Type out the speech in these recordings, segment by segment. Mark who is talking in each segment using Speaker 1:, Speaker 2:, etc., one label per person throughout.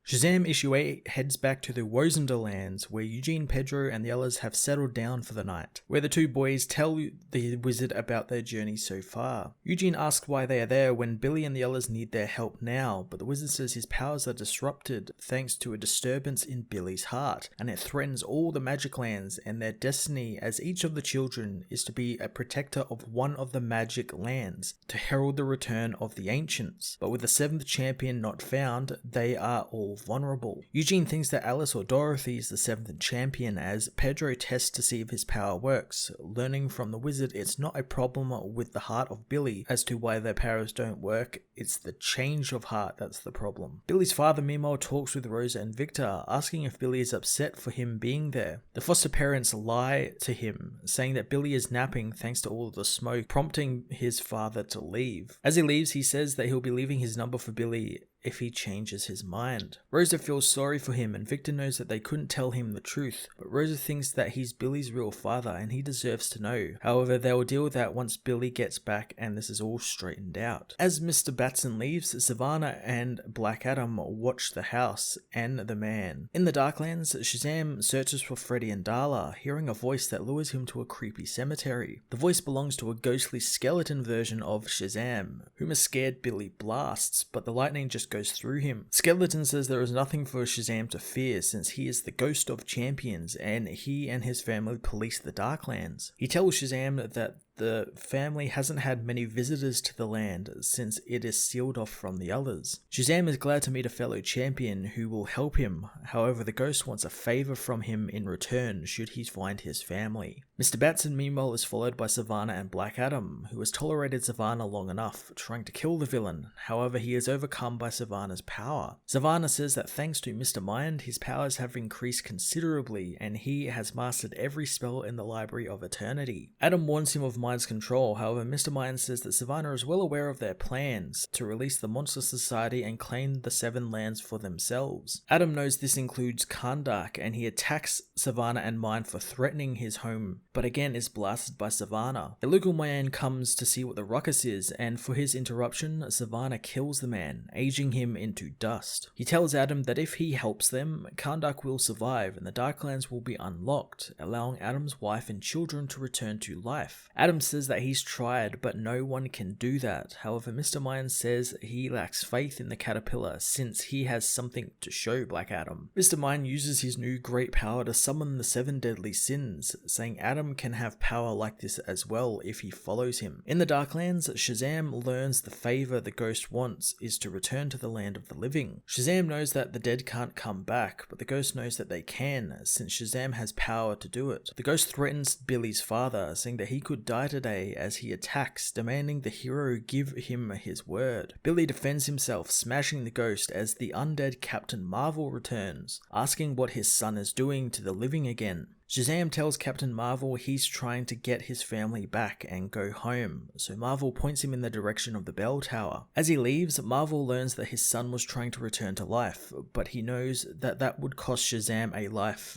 Speaker 1: Shazam Issue 8 heads back to the Wozenderlands, where Eugene, Pedro, and the others have settled down for the night, where the two boys tell the wizard about their journey so far. Eugene asks why they are there when Billy and the others need their help now, but the wizard says his powers are disrupted thanks to a disturbance in Billy's heart, and it threatens all the magic lands and their destiny, as each of the children is to be a protector of one of the magic lands to herald the return of the ancients. But with the seventh champion not found, they are all vulnerable. Eugene thinks that Alice or Dorothy is the seventh champion, as Pedro tests to see if his power works, learning from the wizard it's not a problem with the heart of Billy as to why their powers don't work, it's the change of heart that's the problem. Billy's father meanwhile talks with Rosa and Victor, asking if Billy is upset for him being there. The foster parents lie to him, saying that Billy is napping thanks to all of the smoke, prompting his father to leave. As he leaves, he says that he'll be leaving his number for Billy if he changes his mind. Rosa feels sorry for him, and Victor knows that they couldn't tell him the truth, but Rosa thinks that he's Billy's real father and he deserves to know. However, they will deal with that once Billy gets back and this is all straightened out. As Mr. Batson leaves, Savannah and Black Adam watch the house and the man. In the Darklands, Shazam searches for Freddy and Darla, hearing a voice that lures him to a creepy cemetery. The voice belongs to a ghostly skeleton version of Shazam, whom a scared Billy blasts, but the lightning just goes through him. Skeleton says there is nothing for Shazam to fear since he is the ghost of champions and he and his family police the Darklands. He tells Shazam that the family hasn't had many visitors to the land since it is sealed off from the others. Shazam is glad to meet a fellow champion who will help him, however the ghost wants a favour from him in return should he find his family. Mr. Batson meanwhile is followed by Savannah and Black Adam, who has tolerated Savannah long enough, trying to kill the villain, however he is overcome by Savannah's power. Savannah says that thanks to Mr. Mind, his powers have increased considerably and he has mastered every spell in the Library of Eternity. Adam warns him of Mind's control, however Mr. Mind says that Savannah is well aware of their plans to release the Monster Society and claim the Seven Lands for themselves. Adam knows this includes Karnak and he attacks Savannah and Mind for threatening his home, but again is blasted by Savannah. A local man comes to see what the ruckus is, and for his interruption, Savannah kills the man, aging him into dust. He tells Adam that if he helps them, Karnak will survive and the Darklands will be unlocked, allowing Adam's wife and children to return to life. Adam says that he's tried, but no one can do that. However, Mr. Mind says he lacks faith in the caterpillar since he has something to show Black Adam. Mr. Mind uses his new great power to summon the 7 deadly sins, saying Adam can have power like this as well if he follows him. In the Darklands, Shazam learns the favor the ghost wants is to return to the land of the living. Shazam knows that the dead can't come back, but the ghost knows that they can, since Shazam has power to do it. The ghost threatens Billy's father, saying that he could die today as he attacks, demanding the hero give him his word. Billy defends himself, smashing the ghost as the undead Captain Marvel returns, asking what his son is doing to the living again. Shazam tells Captain Marvel he's trying to get his family back and go home, so Marvel points him in the direction of the bell tower. As he leaves, Marvel learns that his son was trying to return to life, but he knows that that would cost Shazam a life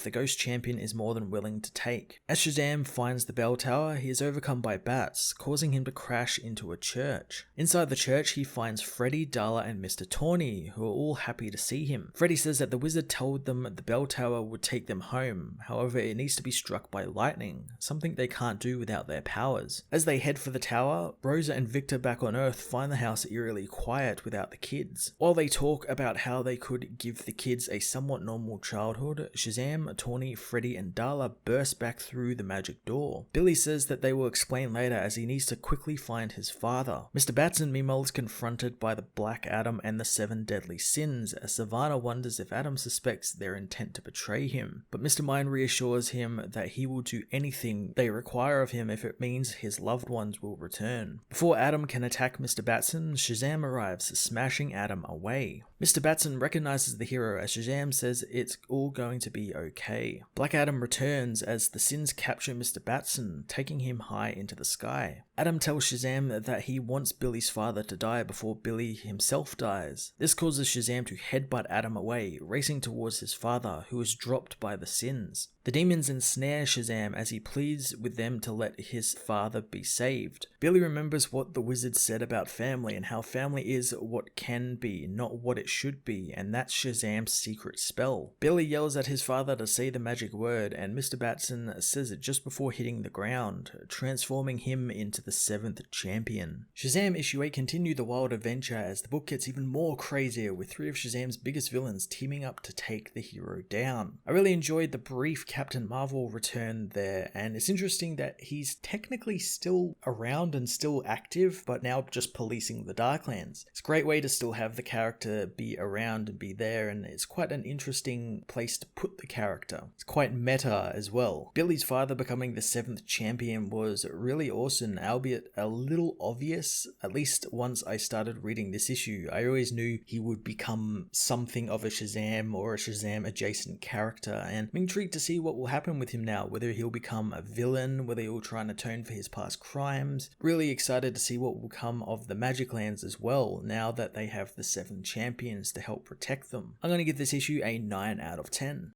Speaker 1: the Ghost Champion is more than willing to take. As Shazam finds the bell tower, he is overcome by bats, causing him to crash into a church. Inside the church, he finds Freddy, Darla, and Mr. Tawny, who are all happy to see him. Freddy says that the wizard told them the bell tower would take them home. However, it needs to be struck by lightning, something they can't do without their powers. As they head for the tower, Rosa and Victor back on Earth find the house eerily quiet without the kids. While they talk about how they could give the kids a somewhat normal childhood, Shazam, Tawny, Freddy, and Darla burst back through the magic door. Billy says that they will explain later as he needs to quickly find his father. Mr. Batson meanwhile is confronted by the Black Adam and the 7 deadly sins, as Savannah wonders if Adam suspects their intent to betray him, but Mr. Mind reassures him that he will do anything they require of him if it means his loved ones will return. Before Adam can attack Mr. Batson, Shazam arrives, smashing Adam away. Mr. Batson recognizes the hero as Shazam says it's all going to be okay. Black Adam returns as the sins capture Mr. Batson, taking him high into the sky. Adam tells Shazam that he wants Billy's father to die before Billy himself dies. This causes Shazam to headbutt Adam away, racing towards his father, who is dropped by the sins. The demons ensnare Shazam as he pleads with them to let his father be saved. Billy remembers what the wizard said about family and how family is what can be, not what it should be, and that's Shazam's secret spell. Billy yells at his father to say the magic word, and Mr. Batson says it just before hitting the ground, transforming him into the 7th champion. Shazam issue 8 continued the wild adventure as the book gets even more crazier, with 3 of Shazam's biggest villains teaming up to take the hero down. I really enjoyed the brief Captain Marvel return there, and it's interesting that he's technically still around and still active, but now just policing the Darklands. It's a great way to still have the character be around and be there, and it's quite an interesting place to put the character. It's quite meta as well. Billy's father becoming the 7th champion was really awesome, albeit a little obvious, at least once I started reading this issue. I always knew he would become something of a Shazam or a Shazam adjacent character, and I'm intrigued to see what will happen with him now, whether he'll become a villain, whether he'll try and atone for his past crimes. Really excited to see what will come of the Magic Lands as well, now that they have the 7 champions to help protect them. I'm going to give this issue a 9 out of 10.